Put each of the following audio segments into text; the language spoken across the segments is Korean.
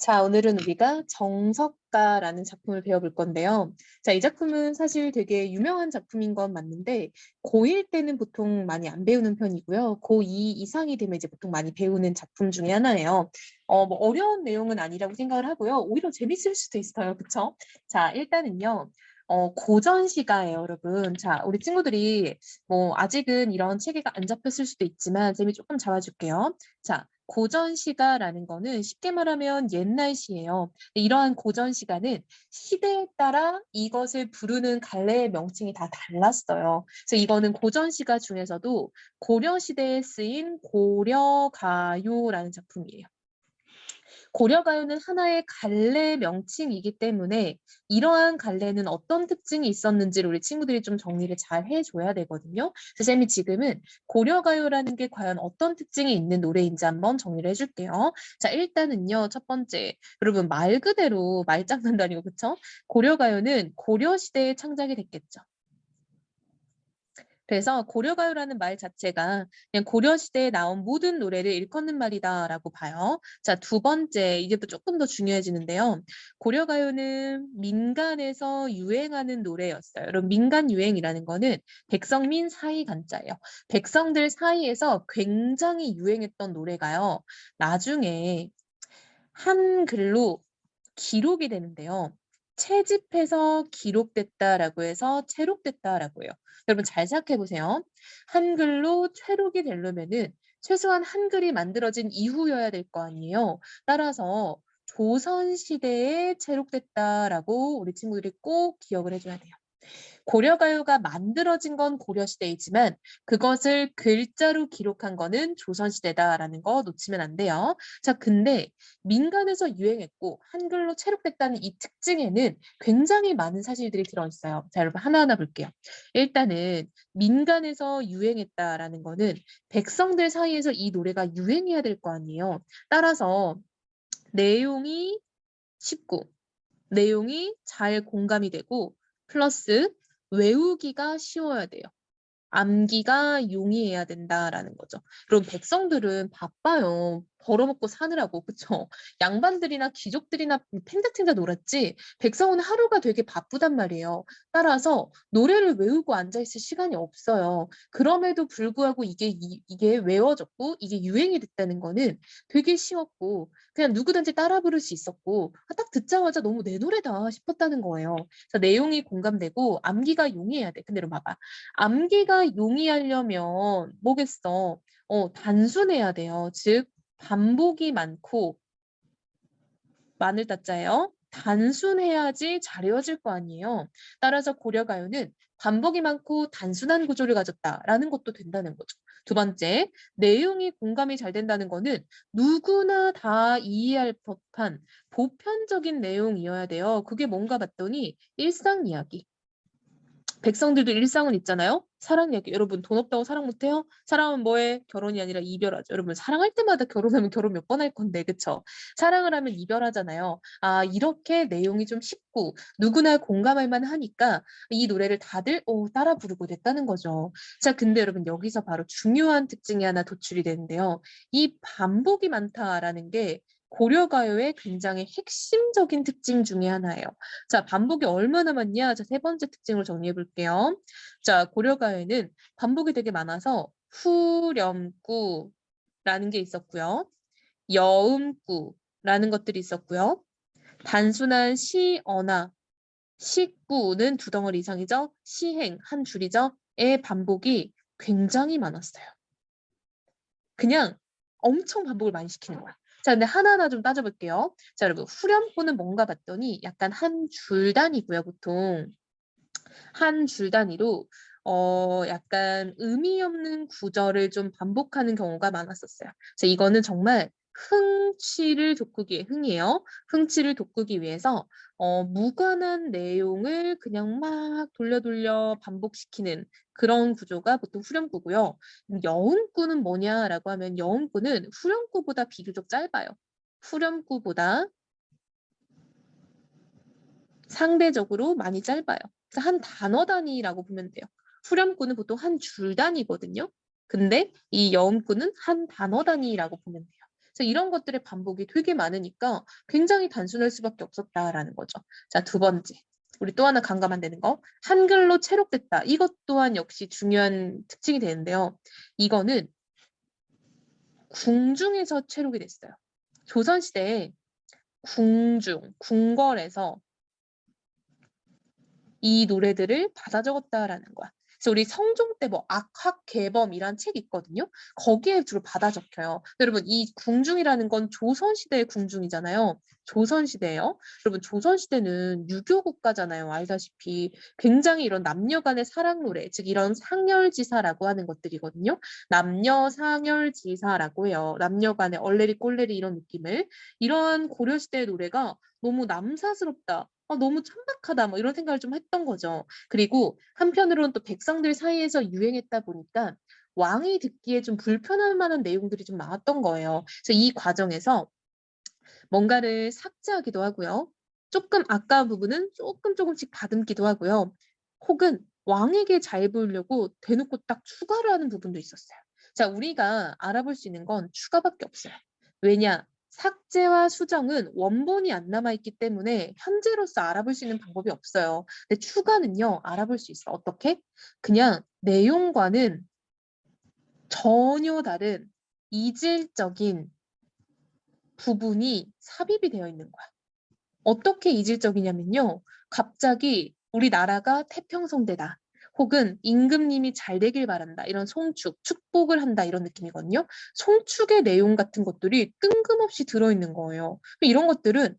자, 오늘은 우리가 정석가라는 작품을 배워볼 건데요. 자, 이 작품은 사실 되게 유명한 작품인 건 맞는데 고1 때는 보통 많이 안 배우는 편이고요. 고2 이상이 되면 이제 보통 많이 배우는 작품 중에 하나예요. 뭐 어려운 내용은 아니라고 생각을 하고요. 오히려 재밌을 수도 있어요. 그쵸? 자, 일단은요. 고전시가예요, 여러분. 자, 우리 친구들이 뭐 아직은 이런 체계가 안 잡혔을 수도 있지만 재미 조금 잡아줄게요. 자, 고전시가라는 거는 쉽게 말하면 옛날 시예요. 이러한 고전시가는 시대에 따라 이것을 부르는 갈래의 명칭이 다 달랐어요. 그래서 이거는 고전시가 중에서도 고려시대에 쓰인 고려가요라는 작품이에요. 고려가요는 하나의 갈래 명칭이기 때문에 이러한 갈래는 어떤 특징이 있었는지를 우리 친구들이 좀 정리를 잘 해줘야 되거든요. 그래서 쌤이 지금은 고려가요라는 게 과연 어떤 특징이 있는 노래인지 한번 정리를 해줄게요. 자, 일단은요. 첫 번째, 여러분 말 그대로 말장난도 아니고 그쵸? 고려가요는 고려시대에 창작이 됐겠죠. 그래서 고려가요라는 말 자체가 그냥 고려시대에 나온 모든 노래를 일컫는 말이다라고 봐요. 자, 두 번째, 이게 또 조금 더 중요해지는데요. 고려가요는 민간에서 유행하는 노래였어요. 여러분, 민간 유행이라는 거는 백성민 사이 간자예요. 백성들 사이에서 굉장히 유행했던 노래가요. 나중에 한글로 기록이 되는데요. 채집해서 기록됐다라고 해서 채록됐다라고 해요. 여러분 잘 생각해 보세요. 한글로 채록이 되려면은 최소한 한글이 만들어진 이후여야 될 거 아니에요. 따라서 조선시대에 채록됐다라고 우리 친구들이 꼭 기억을 해줘야 돼요. 고려가요가 만들어진 건 고려시대이지만 그것을 글자로 기록한 거는 조선시대다라는 거 놓치면 안 돼요. 자, 근데 민간에서 유행했고 한글로 체록됐다는 이 특징에는 굉장히 많은 사실들이 들어있어요. 자, 여러분 하나하나 볼게요. 일단은 민간에서 유행했다라는 거는 백성들 사이에서 이 노래가 유행해야 될 거 아니에요. 따라서 내용이 쉽고 내용이 잘 공감이 되고 플러스 외우기가 쉬워야 돼요. 암기가 용이해야 된다라는 거죠. 그럼 백성들은 바빠요. 벌어먹고 사느라고, 그쵸? 양반들이나 귀족들이나 탱자탱자 놀았지 백성은 하루가 되게 바쁘단 말이에요. 따라서 노래를 외우고 앉아있을 시간이 없어요. 그럼에도 불구하고 이게 외워졌고 이게 유행이 됐다는 거는 되게 쉬웠고 그냥 누구든지 따라 부를 수 있었고 딱 듣자마자 너무 내 노래다 싶었다는 거예요. 그래서 내용이 공감되고 암기가 용이해야 돼. 근데 여러분 봐봐. 암기가 용이하려면 뭐겠어? 단순해야 돼요. 즉 반복이 많고 마늘 따자예요. 단순해야지 잘 외워질 거 아니에요. 따라서 고려가요는 반복이 많고 단순한 구조를 가졌다라는 것도 된다는 거죠. 두 번째, 내용이 공감이 잘 된다는 거는 누구나 다 이해할 법한 보편적인 내용이어야 돼요. 그게 뭔가 봤더니 일상 이야기. 백성들도 일상은 있잖아요. 사랑 얘기. 여러분 돈 없다고 사랑 못해요? 사랑은 뭐해? 결혼이 아니라 이별하죠. 여러분 사랑할 때마다 결혼하면 결혼 몇 번 할 건데 그쵸? 사랑을 하면 이별하잖아요. 아 이렇게 내용이 좀 쉽고 누구나 공감할 만하니까 이 노래를 다들 따라 부르고 됐다는 거죠. 자 근데 여러분 여기서 바로 중요한 특징이 하나 도출이 되는데요. 이 반복이 많다라는 게 고려가요의 굉장히 핵심적인 특징 중에 하나예요. 자, 반복이 얼마나 많냐? 자, 세 번째 특징을 정리해 볼게요. 자, 고려가요에는 반복이 되게 많아서 후렴구라는 게 있었고요. 여음구라는 것들이 있었고요. 단순한 시어나 식구는 두 덩어리 이상이죠. 시행 한 줄이죠. 의 반복이 굉장히 많았어요. 그냥 엄청 반복을 많이 시키는 거야. 자, 근데 하나하나 좀 따져볼게요. 자, 여러분 후렴구는 뭔가 봤더니 약간 한 줄 단위고요, 보통. 한 줄 단위로 약간 의미 없는 구절을 좀 반복하는 경우가 많았었어요. 그래서 이거는 정말 흥취를 돋구기 흥이에요. 흥취를 돋구기 위해서 무관한 내용을 그냥 막 돌려 반복시키는 그런 구조가 보통 후렴구고요. 여음구는 뭐냐라고 하면 여음구는 후렴구보다 비교적 짧아요. 후렴구보다 상대적으로 많이 짧아요. 그래서 한 단어 단위라고 보면 돼요. 후렴구는 보통 한 줄 단위거든요. 근데 이 여음구는 한 단어 단위라고 보면 돼요. 그래서 이런 것들의 반복이 되게 많으니까 굉장히 단순할 수밖에 없었다라는 거죠. 자, 두 번째. 우리 또 하나 강감한 되는 거. 한글로 체록됐다. 이것 또한 역시 중요한 특징이 되는데요. 이거는 궁중에서 체록이 됐어요. 조선시대에 궁중, 궁궐에서 이 노래들을 받아 적었다라는 거야. 그래서 우리 성종 때 뭐 악학 개범이란 책 있거든요. 거기에 주로 받아 적혀요. 여러분 이 궁중이라는 건 조선시대의 궁중이잖아요. 조선시대예요. 여러분 조선시대는 유교 국가잖아요. 알다시피 굉장히 이런 남녀 간의 사랑 노래, 즉 이런 상열지사라고 하는 것들이거든요. 남녀 상열지사라고 해요. 남녀 간의 얼레리 꼴레리 이런 느낌을. 이런 고려시대의 노래가 너무 남사스럽다. 너무 천박하다 뭐 이런 생각을 좀 했던 거죠. 그리고 한편으로는 또 백성들 사이에서 유행했다 보니까 왕이 듣기에 좀 불편할 만한 내용들이 좀 나왔던 거예요. 그래서 이 과정에서 뭔가를 삭제하기도 하고요. 조금 아까운 부분은 조금씩 다듬기도 하고요. 혹은 왕에게 잘 보이려고 대놓고 딱 추가를 하는 부분도 있었어요. 자, 우리가 알아볼 수 있는 건 추가밖에 없어요. 왜냐? 삭제와 수정은 원본이 안 남아있기 때문에 현재로서 알아볼 수 있는 방법이 없어요. 근데 추가는요, 알아볼 수 있어. 어떻게? 그냥 내용과는 전혀 다른 이질적인 부분이 삽입이 되어 있는 거야. 어떻게 이질적이냐면요. 갑자기 우리나라가 태평성대다. 혹은 임금님이 잘 되길 바란다. 이런 송축, 축복을 한다. 이런 느낌이거든요. 송축의 내용 같은 것들이 뜬금없이 들어있는 거예요. 이런 것들은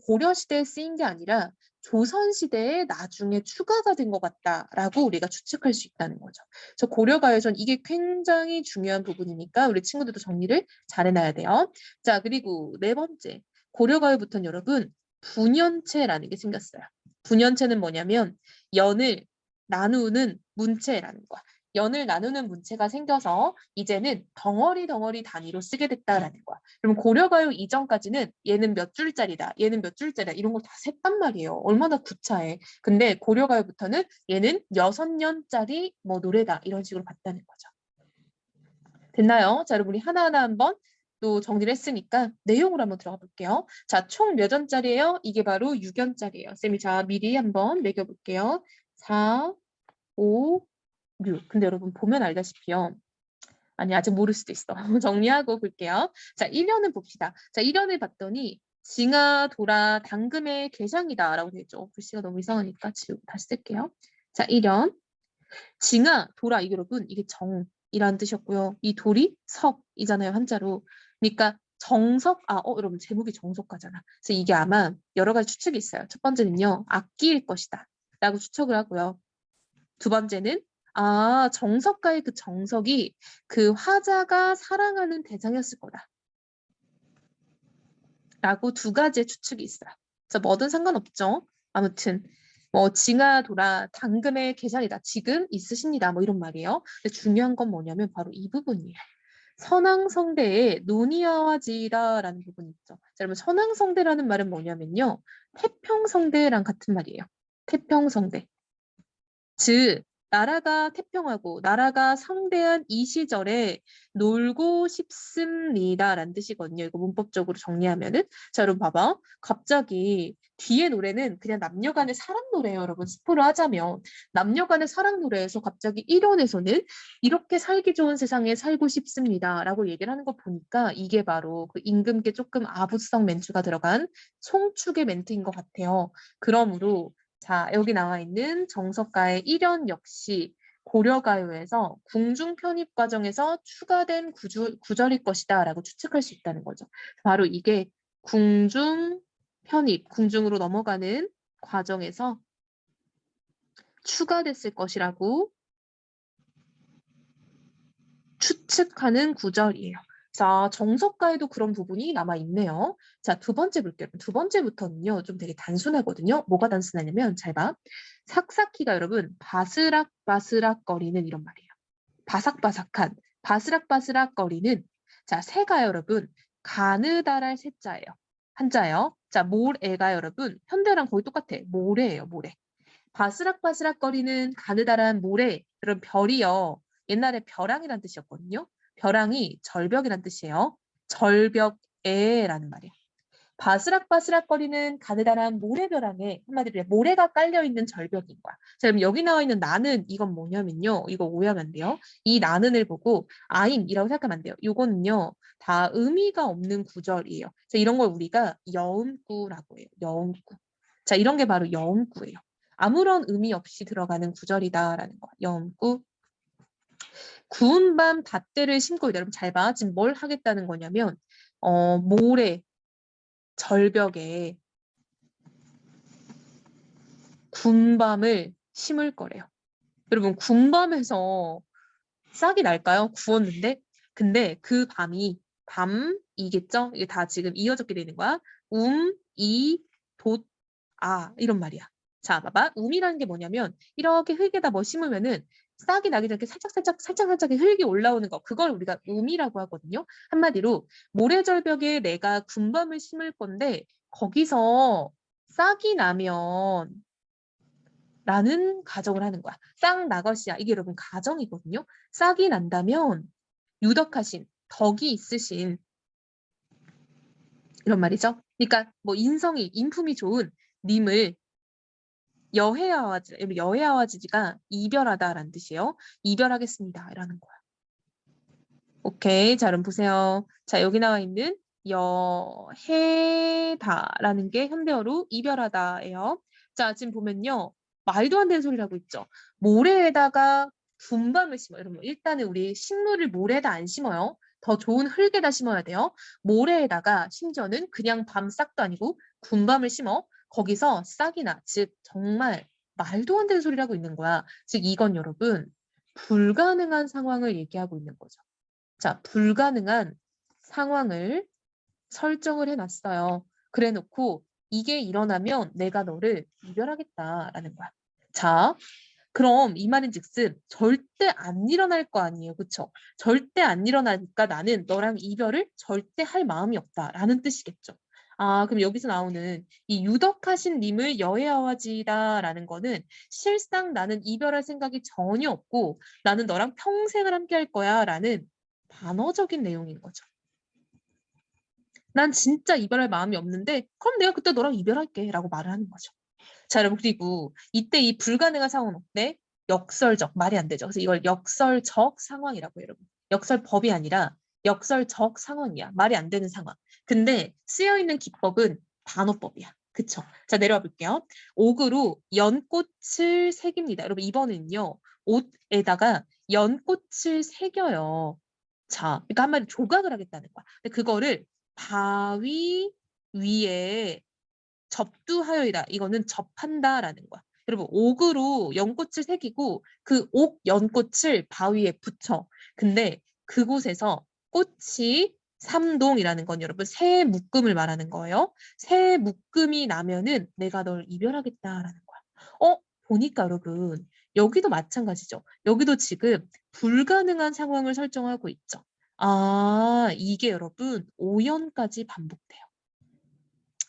고려시대에 쓰인 게 아니라 조선시대에 나중에 추가가 된 것 같다라고 우리가 추측할 수 있다는 거죠. 그래서 고려가요전 이게 굉장히 중요한 부분이니까 우리 친구들도 정리를 잘 해놔야 돼요. 자, 그리고 네 번째. 고려가요부터는 여러분 분연체라는 게 생겼어요. 분연체는 뭐냐면 연을 나누는 문체라는 거야. 연을 나누는 문체가 생겨서 이제는 덩어리 단위로 쓰게 됐다라는 거야. 그럼 고려가요 이전까지는 얘는 몇 줄짜리다, 얘는 몇 줄짜리다 이런 걸 다 셌단 말이에요. 얼마나 구차해. 근데 고려가요부터는 얘는 6년짜리 뭐 노래다 이런 식으로 봤다는 거죠. 됐나요? 자, 여러분 우리 하나하나 한번 또 정리를 했으니까 내용으로 한번 들어가 볼게요. 자, 총 몇 원짜리예요? 이게 바로 6원짜리예요. 쌤이 자 미리 한번 매겨볼게요. 4, 5, 6. 근데 여러분 보면 알다시피요. 아니 아직 모를 수도 있어. 정리하고 볼게요. 자, 1년을 봅시다. 자, 1년을 봤더니 징하, 도라, 당금의 개상이다 라고 되어 있죠. 글씨가 너무 이상하니까 지우고 다시 쓸게요. 자, 1년. 징하, 도라, 이게 여러분 이게 정이라는 뜻이었고요. 이 돌이 석이잖아요, 한자로. 그러니까 정석, 여러분 제목이 정석가잖아. 그래서 이게 아마 여러 가지 추측이 있어요. 첫 번째는요, 악기일 것이다 라고 추측을 하고요. 두 번째는 정석가의 그 정석이 그 화자가 사랑하는 대상이었을 거다 라고 두 가지의 추측이 있어요. 그래서 뭐든 상관없죠. 아무튼 뭐 징하, 도라, 당금의 계산이다. 지금 있으십니다. 뭐 이런 말이에요. 근데 중요한 건 뭐냐면 바로 이 부분이에요. 선왕성대의 노니아와지다라는 부분이 있죠. 자, 여러분 선왕성대라는 말은 뭐냐면요. 태평성대랑 같은 말이에요. 태평성대. 즉 나라가 태평하고 나라가 성대한 이 시절에 놀고 싶습니다라는 뜻이거든요. 이거 문법적으로 정리하면은 자 여러분 봐봐. 갑자기 뒤에 노래는 그냥 남녀간의 사랑 노래예요. 여러분 스포를 하자면 남녀간의 사랑 노래에서 갑자기 1원에서는 이렇게 살기 좋은 세상에 살고 싶습니다라고 얘기를 하는 거 보니까 이게 바로 그 임금께 조금 아부성 멘트가 들어간 송축의 멘트인 것 같아요. 그러므로 자, 여기 나와 있는 정석가의 1연 역시 고려가요에서 궁중 편입 과정에서 추가된 구절일 것이다 라고 추측할 수 있다는 거죠. 바로 이게 궁중 편입, 궁중으로 넘어가는 과정에서 추가됐을 것이라고 추측하는 구절이에요. 자, 정석가에도 그런 부분이 남아있네요. 자, 두 번째 볼게요. 두 번째부터는요, 좀 되게 단순하거든요. 뭐가 단순하냐면, 잘 봐. 삭삭히가 여러분, 바스락바스락거리는 이런 말이에요. 바삭바삭한, 바스락바스락거리는, 자, 새가 여러분, 가느다랄 새자예요. 한자예요. 자, 모래가 여러분, 현대랑 거의 똑같아. 모래예요, 모래. 바스락바스락거리는 가느다란 모래, 여러분 별이요. 옛날에 벼랑이란 뜻이었거든요. 벼랑이 절벽이란 뜻이에요. 절벽에라는 말이야. 바스락바스락거리는 가느다란 모래벼락에 한마디로 모래가 깔려있는 절벽인 거야. 자, 그럼 여기 나와 있는 나는 이건 뭐냐면요. 이거 오해하면 안 돼요. 이 나는을 보고 아임이라고 생각하면 안 돼요. 이거는요. 다 의미가 없는 구절이에요. 자, 이런 걸 우리가 여음구라고 해요. 여음구. 자, 이런 게 바로 여음구예요. 아무런 의미 없이 들어가는 구절이다라는 거야. 여음구. 구운 밤 닷대를 심고 있다. 여러분 잘 봐. 지금 뭘 하겠다는 거냐면 모래 절벽에 군밤을 심을 거래요. 여러분 군밤에서 싹이 날까요? 구웠는데? 근데 그 밤이겠죠? 이게 다 지금 이어졌게 되는 거야. 이, 돛, 이런 말이야. 자, 봐봐. 이라는 게 뭐냐면 이렇게 흙에다 뭐 심으면은 싹이 나기 전에 살짝살짝 흙이 올라오는 거. 그걸 우리가 이라고 하거든요. 한마디로 모래절벽에 내가 군밤을 심을 건데 거기서 싹이 나면 라는 가정을 하는 거야. 싹 나것이야. 이게 여러분 가정이거든요. 싹이 난다면 유덕하신, 덕이 있으신 이런 말이죠. 그러니까 뭐 인품이 좋은 님을 여해하와지가 이별하다라는 뜻이에요. 이별하겠습니다. 라는 거야. 오케이. 자, 그럼 보세요. 자, 여기 나와 있는 여해다라는 게 현대어로 이별하다예요. 자, 지금 보면요. 말도 안 되는 소리라고 있죠. 모래에다가 군밤을 심어요. 여러분, 일단은 우리 식물을 모래에다 안 심어요. 더 좋은 흙에다 심어야 돼요. 모래에다가 심지어는 그냥 밤 싹도 아니고 군밤을 심어. 거기서 싹이 나. 즉 정말 말도 안 되는 소리라고 있는 거야. 즉 이건 여러분 불가능한 상황을 얘기하고 있는 거죠. 자, 불가능한 상황을 설정을 해놨어요. 그래 놓고 이게 일어나면 내가 너를 이별하겠다라는 거야. 자, 그럼 이 말인즉슨 절대 안 일어날 거 아니에요. 그쵸? 절대 안 일어나니까 나는 너랑 이별을 절대 할 마음이 없다라는 뜻이겠죠. 그럼 여기서 나오는 이 유덕하신 님을 여해하와지다라는 거는 실상 나는 이별할 생각이 전혀 없고 나는 너랑 평생을 함께 할 거야 라는 반어적인 내용인 거죠. 난 진짜 이별할 마음이 없는데 그럼 내가 그때 너랑 이별할게 라고 말을 하는 거죠. 자, 여러분 그리고 이때 이 불가능한 상황은 어때? 역설적, 말이 안 되죠. 그래서 이걸 역설적 상황이라고 해요, 여러분. 역설법이 아니라 역설적 상황이야. 말이 안 되는 상황. 근데 쓰여있는 기법은 단어법이야. 그쵸? 자, 내려와 볼게요. 옥으로 연꽃을 새깁니다. 여러분 이번에는요. 옷에다가 연꽃을 새겨요. 자, 그러니까 한마디로 조각을 하겠다는 거야. 근데 그거를 바위 위에 접두하여이다. 이거는 접한다라는 거야. 여러분 옥으로 연꽃을 새기고 그 옥 연꽃을 바위에 붙여. 근데 그곳에서 꽃이 삼동이라는 건 여러분 새 묶음을 말하는 거예요. 새 묶음이 나면은 내가 널 이별하겠다라는 거야. 보니까 여러분 여기도 마찬가지죠. 여기도 지금 불가능한 상황을 설정하고 있죠. 이게 여러분 5연까지 반복돼요.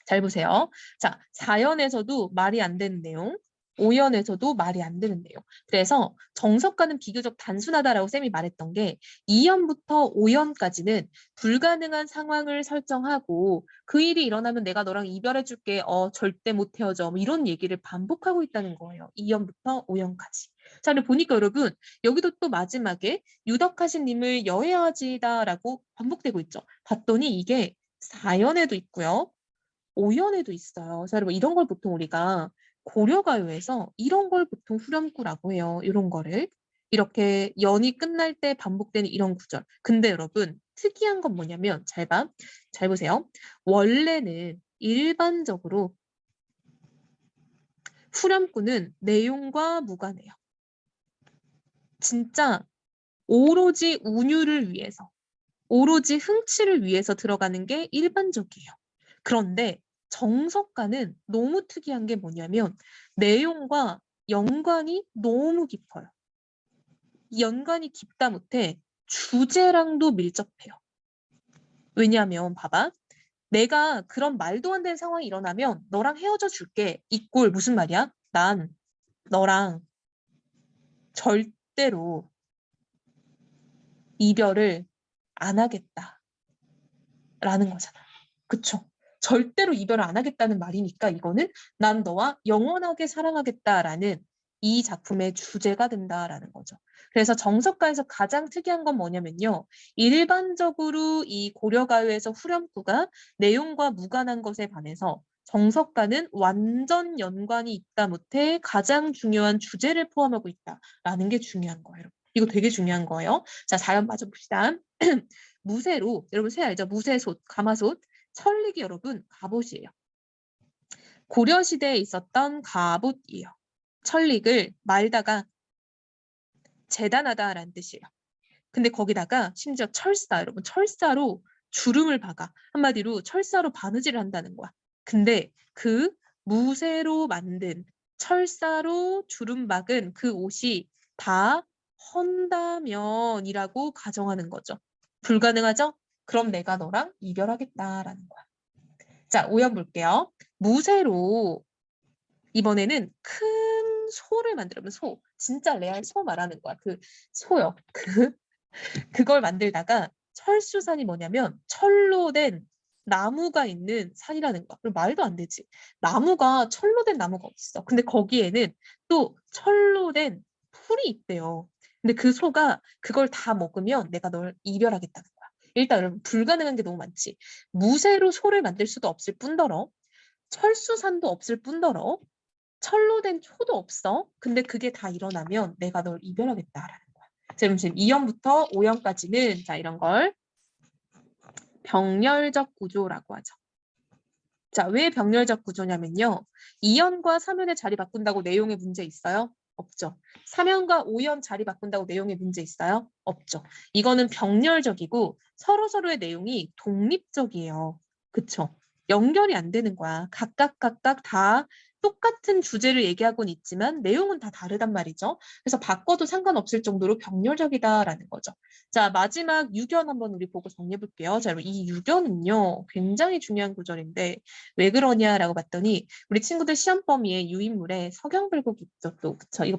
잘 보세요. 자, 4연에서도 말이 안 되는 내용, 5연에서도 말이 안 되는 내용. 그래서 정석과는 비교적 단순하다라고 쌤이 말했던 게 2연부터 5연까지는 불가능한 상황을 설정하고 그 일이 일어나면 내가 너랑 이별해 줄게. 절대 못 헤어져. 뭐 이런 얘기를 반복하고 있다는 거예요. 2연부터 5연까지. 자, 근데 보니까 여러분 여기도 또 마지막에 유덕하신 님을 여해하지다라고 반복되고 있죠. 봤더니 이게 4연에도 있고요. 5연에도 있어요. 그래서 여러분 이런 걸 보통 우리가 고려가요에서 이런 걸 보통 후렴구라고 해요. 이런 거를. 이렇게 연이 끝날 때 반복되는 이런 구절. 근데 여러분 특이한 건 뭐냐면 잘 봐. 잘 보세요. 원래는 일반적으로 후렴구는 내용과 무관해요. 진짜 오로지 운율을 위해서, 오로지 흥치를 위해서 들어가는 게 일반적이에요. 그런데 정석가는 너무 특이한 게 뭐냐면 내용과 연관이 너무 깊어요. 연관이 깊다 못해 주제랑도 밀접해요. 왜냐하면 봐봐. 내가 그런 말도 안 되는 상황이 일어나면 너랑 헤어져 줄게. 이 꼴 무슨 말이야? 난 너랑 절대로 이별을 안 하겠다. 라는 거잖아. 그쵸? 절대로 이별을 안 하겠다는 말이니까 이거는 난 너와 영원하게 사랑하겠다라는 이 작품의 주제가 된다라는 거죠. 그래서 정석가에서 가장 특이한 건 뭐냐면요. 일반적으로 이 고려가요에서 후렴구가 내용과 무관한 것에 반해서 정석가는 완전 연관이 있다 못해 가장 중요한 주제를 포함하고 있다라는 게 중요한 거예요. 이거 되게 중요한 거예요. 자, 4연 맞아봅시다. 무쇠로, 여러분 쇠 알죠? 무쇠솥, 가마솥, 철리기 여러분 갑옷이에요. 고려시대에 있었던 갑옷이에요. 철릭을 말다가 재단하다라는 뜻이에요. 근데 거기다가 심지어 철사, 여러분 철사로 주름을 박아. 한마디로 철사로 바느질을 한다는 거야. 근데 그 무쇠로 만든 철사로 주름 박은 그 옷이 다 헌다면이라고 가정하는 거죠. 불가능하죠? 그럼 내가 너랑 이별하겠다라는 거야. 자, 오연 볼게요. 무쇠로 이번에는 큰 소를 만들면 소. 진짜 레알 소 말하는 거야. 그 소요. 그걸 만들다가 철수산이 뭐냐면 철로 된 나무가 있는 산이라는 거야. 그럼 말도 안 되지. 나무가 철로 된 나무가 어딨어. 근데 거기에는 또 철로 된 풀이 있대요. 근데 그 소가 그걸 다 먹으면 내가 널 이별하겠다는 거야. 일단 여러분 불가능한 게 너무 많지. 무쇠로 소를 만들 수도 없을 뿐더러 철수산도 없을 뿐더러 철로 된 초도 없어. 근데 그게 다 일어나면 내가 널 이별하겠다라는 거야. 자, 그럼 지금 2연부터 5연까지는 자 이런 걸 병렬적 구조라고 하죠. 자, 왜 병렬적 구조냐면요. 2연과 3연의 자리 바꾼다고 내용에 문제 있어요? 없죠. 3연과 5연 자리 바꾼다고 내용에 문제 있어요? 없죠. 이거는 병렬적이고 서로서로의 내용이 독립적이에요. 그쵸? 연결이 안 되는 거야. 각각 다 똑같은 주제를 얘기하고는 있지만 내용은 다 다르단 말이죠. 그래서 바꿔도 상관없을 정도로 병렬적이다라는 거죠. 자, 마지막 유견 한번 우리 보고 정리해 볼게요. 자, 이 유견은요. 굉장히 중요한 구절인데 왜 그러냐라고 봤더니 우리 친구들 시험 범위에 유인물에 서경별곡이 있죠. 또 그쵸? 이거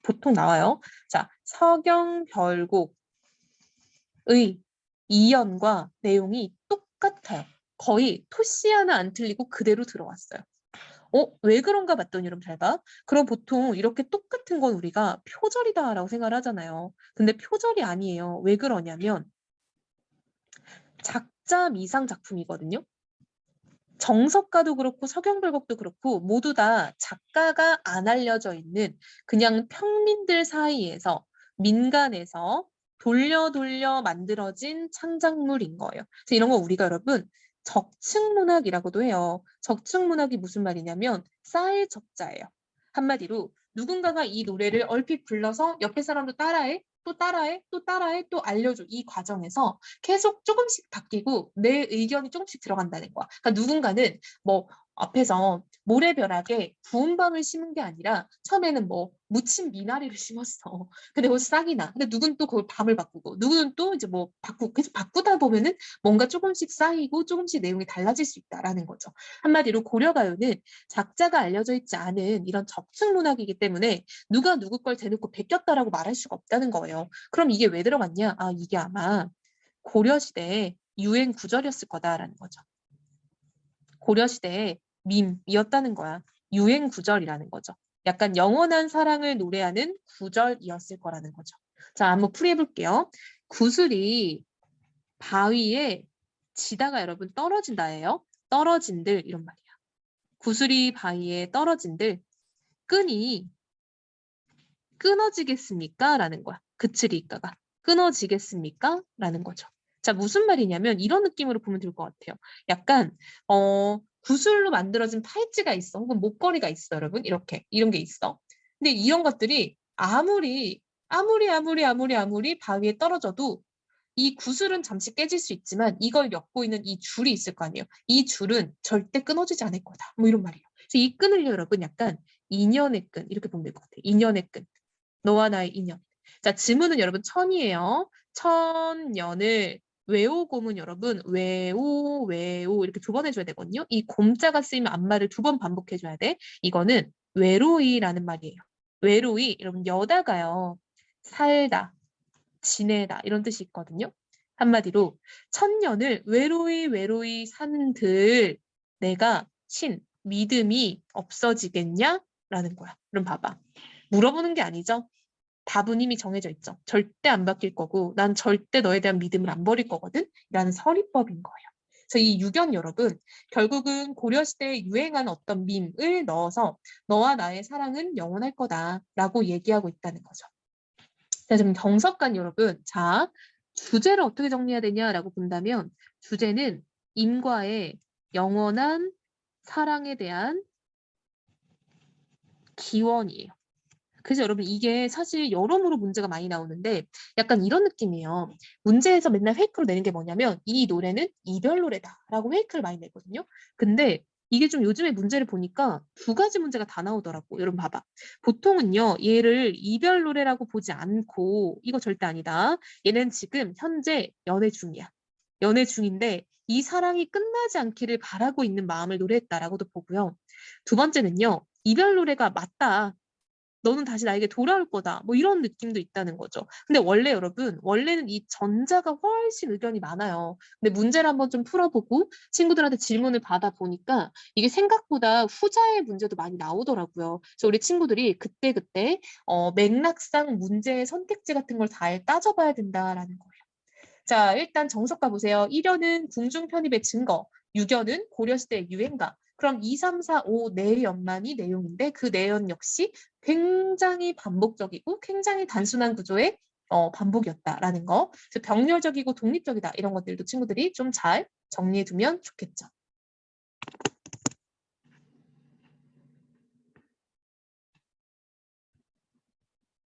보통 나와요. 자, 서경별곡의 이연과 내용이 똑같아요. 거의 토씨 하나 안 틀리고 그대로 들어왔어요. 왜 그런가 봤더니 여러분 잘 봐. 그럼 보통 이렇게 똑같은 건 우리가 표절이다라고 생각을 하잖아요. 근데 표절이 아니에요. 왜 그러냐면 작자 미상 작품이거든요. 정석가도 그렇고 서경별곡도 그렇고 모두 다 작가가 안 알려져 있는 그냥 평민들 사이에서 민간에서 돌려 만들어진 창작물인 거예요. 그래서 이런 거 우리가 여러분 적층문학이라고도 해요. 적층문학이 무슨 말이냐면 쌀 적자예요. 한마디로 누군가가 이 노래를 얼핏 불러서 옆에 사람도 따라해, 또 따라해, 또 따라해, 또 알려줘. 이 과정에서 계속 조금씩 바뀌고 내 의견이 조금씩 들어간다는 거야. 그러니까 누군가는 뭐 앞에서 모래벼락에 구운 밤을 심은 게 아니라 처음에는 뭐 무침 미나리를 심었어. 근데 그거 싹이 나. 근데 누군 또 그걸 밤을 바꾸고 누구는 또 이제 뭐 바꾸고 계속 바꾸다 보면은 뭔가 조금씩 쌓이고 조금씩 내용이 달라질 수 있다라는 거죠. 한마디로 고려가요는 작자가 알려져 있지 않은 이런 적층 문학이기 때문에 누가 누구 걸 대놓고 베꼈다라고 말할 수가 없다는 거예요. 그럼 이게 왜 들어갔냐? 아, 이게 아마 고려시대에 유행 구절이었을 거다라는 거죠. 고려시대에 밈이었다는 거야. 유행 구절이라는 거죠. 약간 영원한 사랑을 노래하는 구절이었을 거라는 거죠. 자, 한번 풀이해 볼게요. 구슬이 바위에 지다가 여러분 떨어진다예요. 떨어진들 이런 말이야. 구슬이 바위에 떨어진들 끈이 끊어지겠습니까? 라는 거야. 그치리까가 끊어지겠습니까? 라는 거죠. 자, 무슨 말이냐면 이런 느낌으로 보면 될 것 같아요. 약간 구슬로 만들어진 팔찌가 있어. 혹은 목걸이가 있어, 여러분. 이렇게 이런 게 있어. 근데 이런 것들이 아무리 바위에 떨어져도 이 구슬은 잠시 깨질 수 있지만 이걸 엮고 있는 이 줄이 있을 거 아니에요. 이 줄은 절대 끊어지지 않을 거다. 뭐 이런 말이에요. 그래서 이 끈을 여러분 약간 인연의 끈 이렇게 보면 될 것 같아요. 인연의 끈. 너와 나의 인연. 자, 지문은 여러분 천이에요. 천년을 외오곰은 여러분 외오 이렇게 두 번 해줘야 되거든요. 이 곰자가 쓰이면 앞말을 두 번 반복해줘야 돼. 이거는 외로이라는 말이에요. 외로이 여러분 여다가요. 살다, 지내다 이런 뜻이 있거든요. 한마디로 천년을 외로이 사는들 내가 믿음이 없어지겠냐? 라는 거야. 그럼 봐봐. 물어보는 게 아니죠. 답은 이미 정해져 있죠. 절대 안 바뀔 거고 난 절대 너에 대한 믿음을 안 버릴 거거든. 라는 서리법인 거예요. 그래서 이 유견 여러분 결국은 고려시대에 유행한 어떤 밈을 넣어서 너와 나의 사랑은 영원할 거다라고 얘기하고 있다는 거죠. 자, 지금 정석관 여러분, 자 주제를 어떻게 정리해야 되냐라고 본다면 주제는 임과의 영원한 사랑에 대한 기원이에요. 그래서 여러분 이게 사실 여러모로 문제가 많이 나오는데 약간 이런 느낌이에요. 문제에서 맨날 페이크로 내는 게 뭐냐면 이 노래는 이별 노래다라고 페이크를 많이 내거든요. 근데 이게 좀 요즘에 문제를 보니까 두 가지 문제가 다 나오더라고. 여러분 봐봐. 보통은요. 얘를 이별 노래라고 보지 않고 이거 절대 아니다. 얘는 지금 현재 연애 중이야. 연애 중인데 이 사랑이 끝나지 않기를 바라고 있는 마음을 노래했다라고도 보고요. 두 번째는요. 이별 노래가 맞다. 너는 다시 나에게 돌아올 거다. 뭐 이런 느낌도 있다는 거죠. 근데 원래 여러분, 원래는 이 전자가 훨씬 의견이 많아요. 근데 문제를 한번 좀 풀어보고 친구들한테 질문을 받아보니까 이게 생각보다 후자의 문제도 많이 나오더라고요. 그래서 우리 친구들이 그때그때 맥락상 문제의 선택지 같은 걸 잘 따져봐야 된다라는 거예요. 자, 일단 정석과 보세요. 1연은 궁중 편입의 증거, 6연은 고려시대 유행가. 그럼 2, 3, 4, 5 4연만이 내용인데 그 내연 역시 굉장히 반복적이고 굉장히 단순한 구조의 반복이었다라는 거. 그래서 병렬적이고 독립적이다 이런 것들도 친구들이 좀 잘 정리해두면 좋겠죠.